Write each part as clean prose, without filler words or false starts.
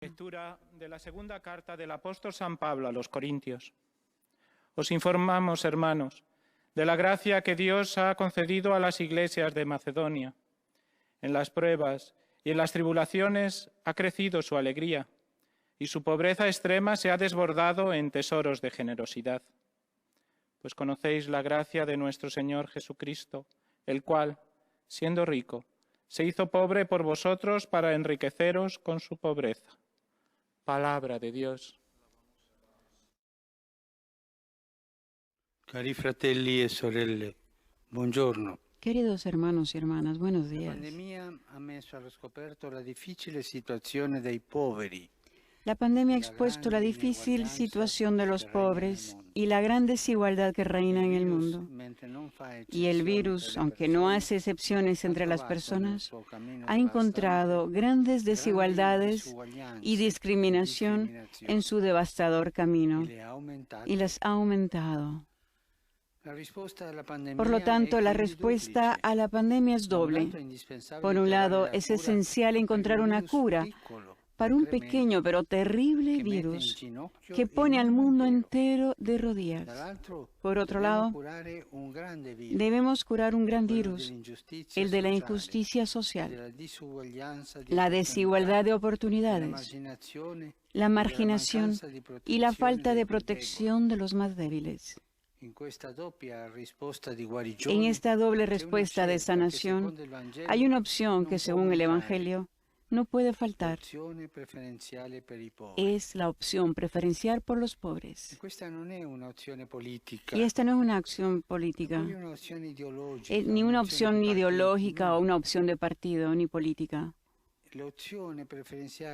Lectura de la segunda carta del apóstol San Pablo a los Corintios. Os informamos, hermanos, de la gracia que Dios ha concedido a las iglesias de Macedonia. En las pruebas y en las tribulaciones ha crecido su alegría, y su pobreza extrema se ha desbordado en tesoros de generosidad. Pues conocéis la gracia de nuestro Señor Jesucristo, el cual, siendo rico, se hizo pobre por vosotros para enriqueceros con su pobreza. Palabra de Dios. Cari fratelli e sorelle, buongiorno. Queridos hermanos y hermanas, buenos La días. pandemia ha messo allo scoperto la difficile situazione dei poveri. La pandemia ha expuesto la difícil situación de los pobres y la gran desigualdad que reina en el mundo. Y el virus, aunque no hace excepciones entre las personas, ha encontrado grandes desigualdades y discriminación en su devastador camino y las ha aumentado. Por lo tanto, la respuesta a la pandemia es doble. Por un lado, es esencial encontrar una cura para un pequeño pero terrible virus que pone al mundo entero de rodillas. Por otro lado, debemos curar un gran virus, el de la injusticia social, la desigualdad de oportunidades, la marginación y la falta de protección de los más débiles. En esta doble respuesta de sanación, hay una opción que, según el Evangelio, no puede faltar. Es la opción preferencial por los pobres. Y esta no es una acción política, ni una opción ideológica o una opción de partido ni política.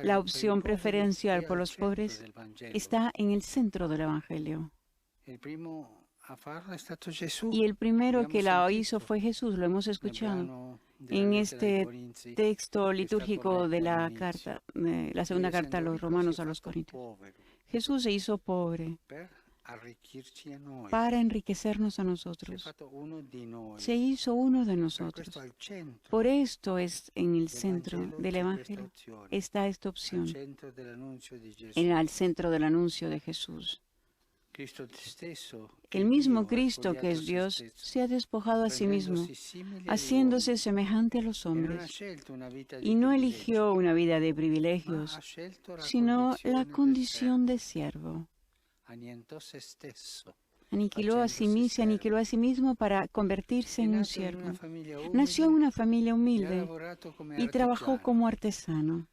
La opción preferencial por los pobres está en el centro del Evangelio. Y el primero que la hizo fue Jesús, lo hemos escuchado en este texto litúrgico de la carta, la segunda carta a los romanos a los Corintios. Jesús se hizo pobre para enriquecernos a nosotros. Se hizo uno de nosotros. Por esto es en el centro del Evangelio. Está esta opción, al centro del anuncio de Jesús. El mismo Cristo, que es Dios, se ha despojado a sí mismo, haciéndose semejante a los hombres, y no eligió una vida de privilegios, sino la condición de siervo. Se aniquiló a sí mismo para convertirse en un siervo. Nació en una familia humilde y trabajó como artesano.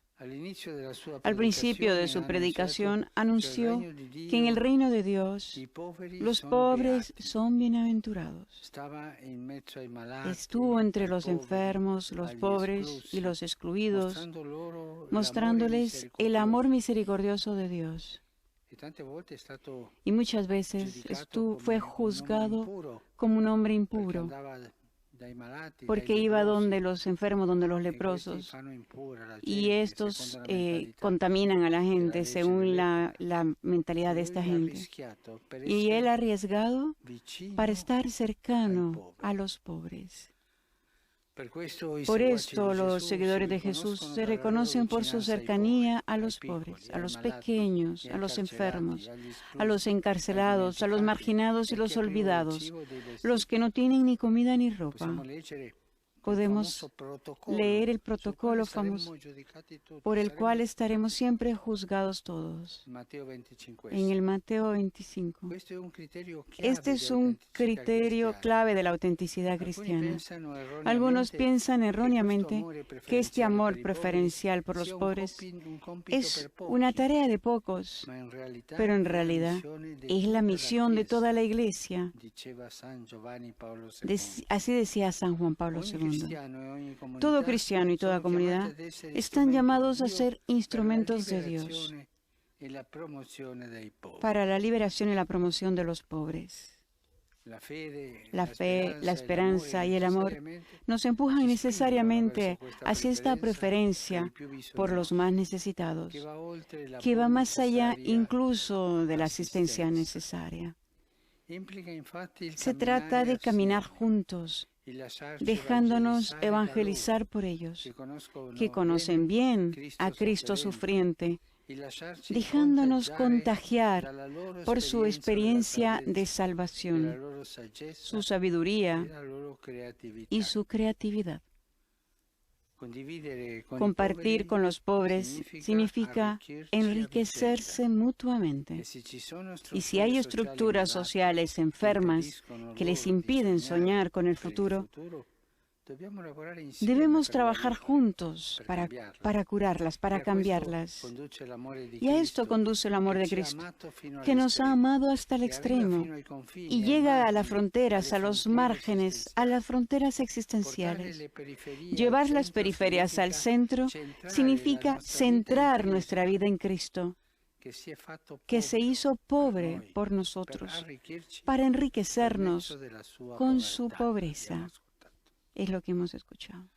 Al principio de su predicación anunció que en el reino de Dios los pobres son bienaventurados. Estuvo entre los enfermos, los pobres y los excluidos, mostrándoles el amor misericordioso de Dios. Y muchas veces fue juzgado como un hombre impuro, porque iba donde los enfermos, donde los leprosos, y estos contaminan a la gente según la mentalidad de esta gente. Y él ha arriesgado para estar cercano a los pobres. Por esto los seguidores de Jesús se reconocen por su cercanía a los pobres, a los pequeños, a los enfermos, a los encarcelados, a los marginados y los olvidados, los que no tienen ni comida ni ropa. Podemos leer el protocolo famoso por el cual estaremos siempre juzgados todos. En el Mateo 25. Este es un criterio clave de la autenticidad cristiana. Algunos piensan erróneamente que este amor preferencial por los pobres es una tarea de pocos, pero en realidad es la misión de toda la Iglesia. Así decía San Juan Pablo II. Todo cristiano y toda comunidad están llamados a ser instrumentos de Dios para la liberación y la promoción de los pobres. La fe, la esperanza y el amor nos empujan necesariamente hacia esta preferencia por los más necesitados, que va más allá incluso de la asistencia necesaria. Se trata de caminar juntos, dejándonos evangelizar por ellos, que conocen bien a Cristo sufriente, dejándonos contagiar por su experiencia de salvación, su sabiduría y su creatividad. Compartir con los pobres significa enriquecerse mutuamente. Y si hay estructuras sociales enfermas que les impiden soñar con el futuro, debemos trabajar juntos para curarlas, para cambiarlas. Y a esto conduce el amor de Cristo, que nos ha amado hasta el extremo y llega a las fronteras, a los márgenes, a las fronteras existenciales. Llevar las periferias al centro significa centrar nuestra vida en Cristo, que se hizo pobre por nosotros, para enriquecernos con su pobreza. Es lo que hemos escuchado.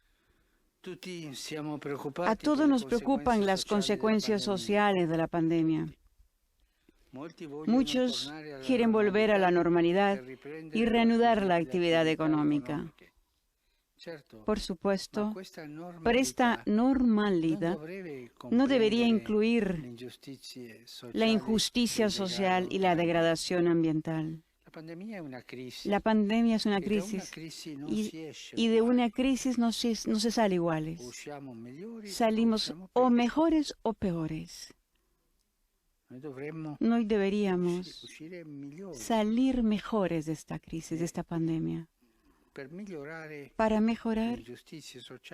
A todos nos preocupan las consecuencias sociales de la pandemia. Muchos quieren volver a la normalidad y reanudar la actividad económica. Por supuesto, pero esta normalidad no debería incluir la injusticia social y la degradación ambiental. La pandemia es una crisis y de una crisis no se sale iguales. Salimos o mejores o peores. No deberíamos salir mejores de esta crisis, de esta pandemia, para mejorar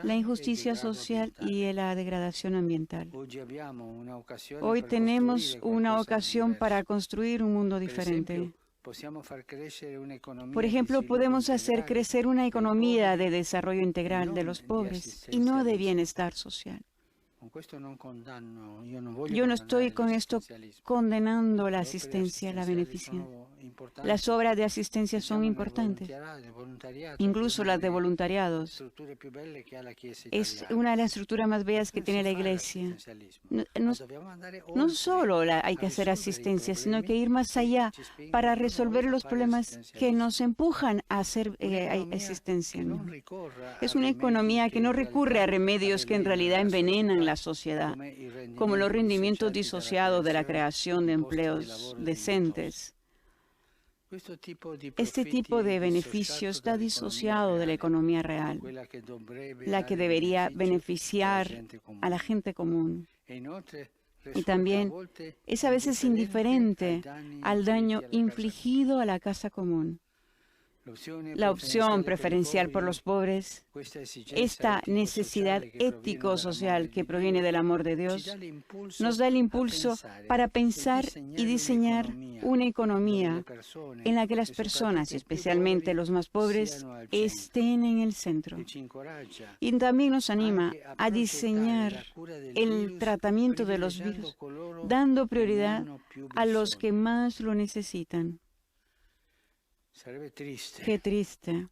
la injusticia social y la degradación ambiental. Hoy tenemos una ocasión para construir un mundo diferente. Por ejemplo, podemos hacer crecer una economía de desarrollo integral de los pobres y no de bienestar social. Yo no estoy con esto condenando la asistencia, la beneficencia. Las obras de asistencia son importantes, incluso las de voluntariados. Es una de las estructuras más bellas que tiene la Iglesia. No solo hay que hacer asistencia, sino que ir más allá para resolver los problemas que nos empujan a hacer asistencia. Es una economía que no recurre a remedios que en realidad envenenan la sociedad, como los rendimientos disociados de la creación de empleos decentes. Este tipo de beneficio está disociado de la economía real, la que debería beneficiar a la gente común. Y también es a veces indiferente al daño infligido a la casa común. La opción preferencial por los pobres, esta necesidad ético-social que proviene del amor de Dios, nos da el impulso para pensar y diseñar una economía en la que las personas, especialmente los más pobres, estén en el centro. Y también nos anima a diseñar el tratamiento de los virus, dando prioridad a los que más lo necesitan. Qué triste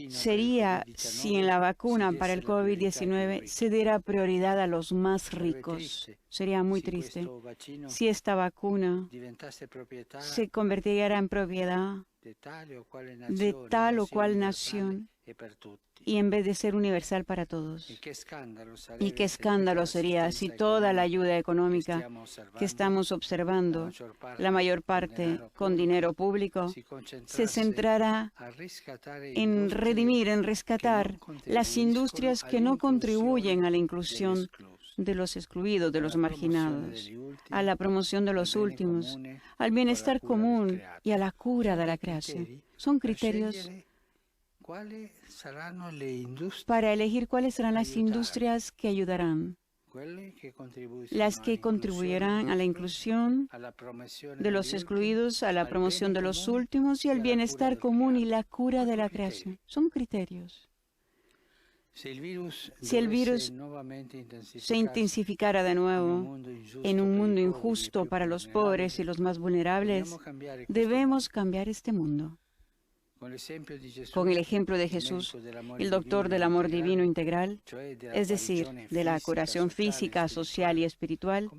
sería si en la vacuna para el COVID-19 se diera prioridad a los más ricos. Sería muy triste si esta vacuna se convirtiera en propiedad de tal o cual nación y en vez de ser universal para todos. Y qué escándalo sería si toda la ayuda económica que estamos observando, la mayor parte con dinero público, se centrara en redimir, en rescatar las industrias que no contribuyen a la inclusión de los excluidos, de los marginados, a la promoción de los últimos, al bienestar común y a la cura de la creación. Son criterios para elegir cuáles serán las industrias que ayudarán, las que contribuirán a la inclusión de los excluidos, a la promoción de los últimos y al bienestar común y la cura de la creación. Son criterios. Si el virus se intensificara de nuevo en un mundo injusto para los pobres y los más vulnerables, debemos cambiar este mundo. Con el ejemplo de Jesús, el doctor del amor divino integral, es decir, de la curación física, social y espiritual,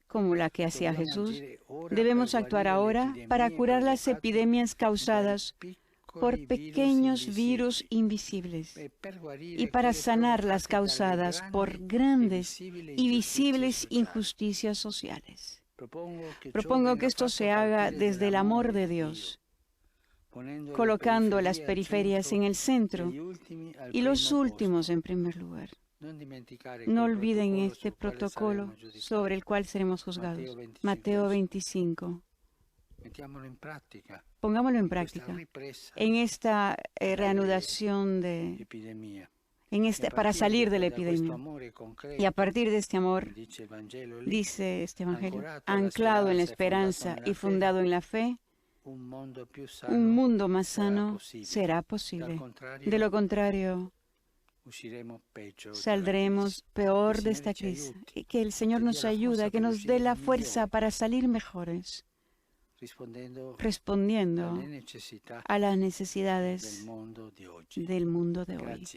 como la que hacía Jesús, debemos actuar ahora para curar las epidemias causadas por pequeños virus invisibles y para sanar las causadas por grandes y visibles injusticias sociales. Propongo que esto se haga desde el amor de Dios, colocando las periferias en el centro y los últimos en primer lugar. No olviden este protocolo sobre el cual seremos juzgados. Mateo 25. Pongámoslo en práctica en esta reanudación para salir de la epidemia. Y a partir de este amor, dice este Evangelio, anclado en la esperanza y fundado en la fe, un mundo más sano será posible. De lo contrario, saldremos peor de esta crisis. Y que el Señor nos ayude, que nos dé la fuerza para salir mejores, respondiendo a las necesidades del mundo de hoy.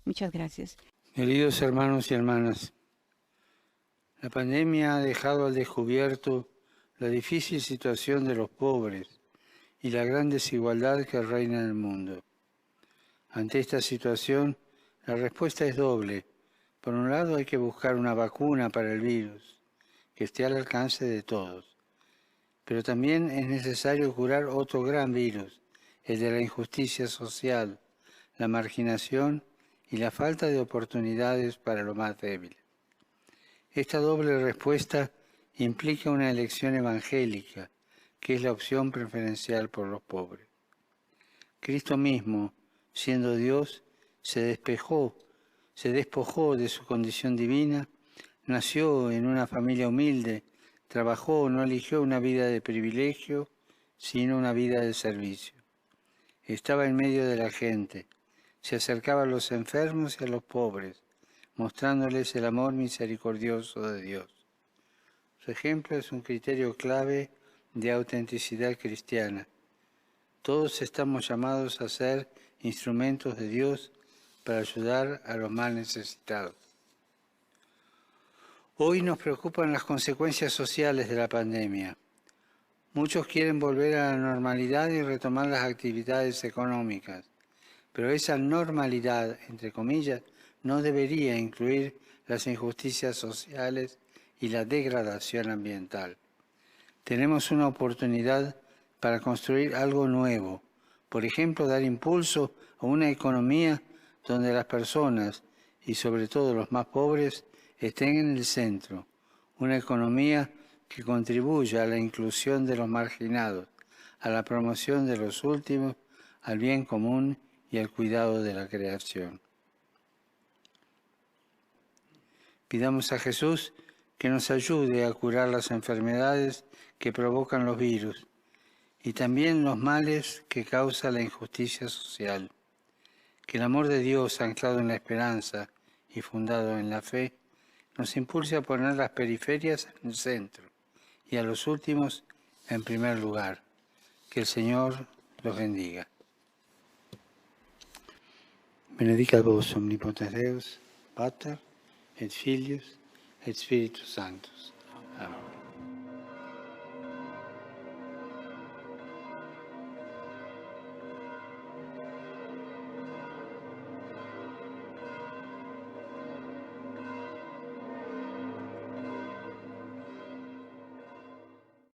Muchas gracias. Queridos hermanos y hermanas, la pandemia ha dejado al descubierto la difícil situación de los pobres y la gran desigualdad que reina en el mundo. Ante esta situación, la respuesta es doble. Por un lado, hay que buscar una vacuna para el virus, que esté al alcance de todos. Pero también es necesario curar otro gran virus, el de la injusticia social, la marginación y la falta de oportunidades para los más débiles. Esta doble respuesta implica una elección evangélica, que es la opción preferencial por los pobres. Cristo mismo, siendo Dios, se despojó de su condición divina, nació en una familia humilde, trabajó, no eligió una vida de privilegio, sino una vida de servicio. Estaba en medio de la gente, se acercaba a los enfermos y a los pobres, mostrándoles el amor misericordioso de Dios. Su ejemplo es un criterio clave de autenticidad cristiana. Todos estamos llamados a ser instrumentos de Dios para ayudar a los más necesitados. Hoy nos preocupan las consecuencias sociales de la pandemia. Muchos quieren volver a la normalidad y retomar las actividades económicas, pero esa normalidad, entre comillas, no debería incluir las injusticias sociales y la degradación ambiental. Tenemos una oportunidad para construir algo nuevo, por ejemplo, dar impulso a una economía donde las personas, y sobre todo los más pobres, estén en el centro, una economía que contribuya a la inclusión de los marginados, a la promoción de los últimos, al bien común y al cuidado de la creación. Pidamos a Jesús que nos ayude a curar las enfermedades que provocan los virus y también los males que causa la injusticia social. Que el amor de Dios, anclado en la esperanza y fundado en la fe, nos impulse a poner las periferias en el centro y a los últimos en primer lugar. Que el Señor los bendiga. Benedicat vos omnipotens Deus, Pater, et Filius, et Spiritus Sanctus. Amén.